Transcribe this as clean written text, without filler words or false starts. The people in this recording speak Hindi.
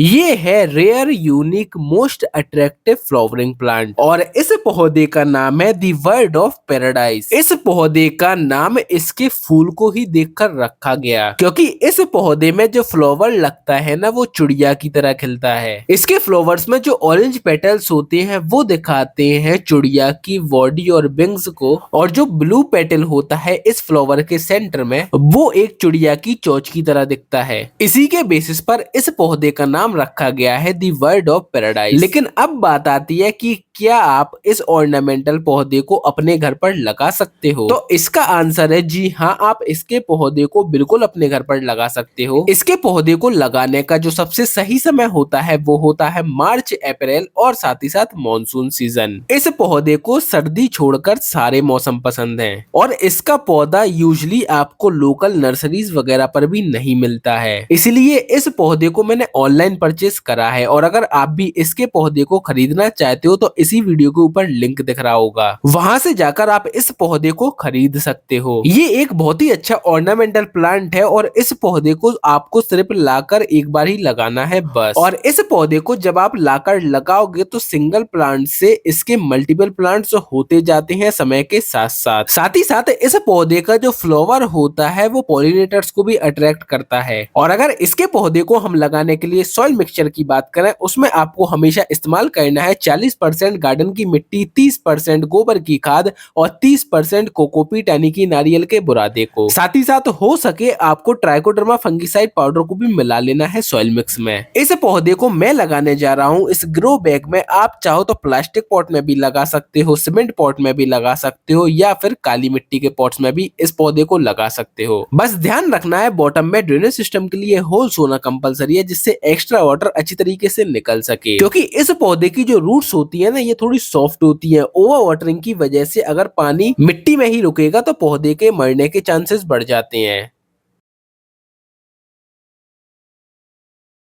ये है rare unique most attractive flowering plant और इस पौधे का नाम है दी वर्ड ऑफ पैराडाइज। इस पौधे का नाम इसके फूल को ही देखकर रखा गया क्योंकि इस पौधे में जो फ्लावर लगता है ना वो चिड़िया की तरह खिलता है। इसके फ्लावर्स में जो ऑरेंज पेटल्स होते हैं वो दिखाते हैं चिड़िया की बॉडी और विंग्स को, और जो ब्लू पेटल होता है इस फ्लावर के सेंटर में वो एक चिड़िया की चोंच की तरह दिखता है। इसी के बेसिस पर इस पौधे का नाम रखा गया है दी वर्ड ऑफ पैराडाइज। लेकिन अब बात आती है कि क्या आप इस ऑर्नामेंटल पौधे को अपने घर पर लगा सकते हो? तो इसका आंसर है जी हाँ, आप इसके पौधे को बिल्कुल अपने घर पर लगा सकते हो। इसके पौधे को लगाने का जो सबसे सही समय होता है वो होता है मार्च अप्रैल और साथ ही साथ मानसून सीजन। इस पौधे को सर्दी छोड़कर सारे मौसम पसंद हैं और इसका पौधा यूजुअली आपको लोकल नर्सरीज वगैरह पर भी नहीं मिलता है, इसलिए इस पौधे को मैंने ऑनलाइन परचेस करा है। और अगर आप भी इसके पौधे को खरीदना चाहते हो तो इसी वीडियो के ऊपर लिंक दिख रहा होगा, वहां से जाकर आप इस पौधे को खरीद सकते हो। ये एक बहुत ही अच्छा ऑर्नामेंटल प्लांट है और इस पौधे को आपको सिर्फ लाकर एक बार ही लगाना है बस। और इस पौधे को जब आप लाकर लगाओगे तो सिंगल प्लांट से इसके मल्टीपल प्लांट्स होते जाते हैं समय के साथ साथ। साथ ही साथ इस पौधे का जो फ्लावर होता है वो पॉलिनेटर्स को भी अट्रैक्ट करता है। और अगर इसके पौधे को हम लगाने के लिए सॉइल मिक्सचर की बात करें, उसमें आपको हमेशा इस्तेमाल करना है 40% गार्डन की मिट्टी, 30% गोबर की खाद और 30% कोकोपीट यानी कि नारियल के बुरादे को। साथ ही साथ हो सके आपको ट्राइकोडर्मा फंगिसाइड पाउडर को भी मिला लेना है सॉइल मिक्स में। इस पौधे को मैं लगाने जा रहा हूँ इस ग्रो बैग में। आप चाहो तो प्लास्टिक पॉट में भी लगा सकते हो, सीमेंट पॉट में भी लगा सकते हो या फिर काली मिट्टी के पॉट्स में भी इस पौधे को लगा सकते हो। बस ध्यान रखना है बॉटम में ड्रेनेज सिस्टम के लिए होल्स होना कंपलसरी है, जिससे एक्स्ट्रा वाटर अच्छी तरीके से निकल सके। क्योंकि इस पौधे की जो रूट्स होती है ना ये थोड़ी सॉफ्ट होती है। ओवर वाटरिंग की वजह से अगर पानी मिट्टी में ही रुकेगा तो पौधे के मरने के चांसेस बढ़ जाते हैं।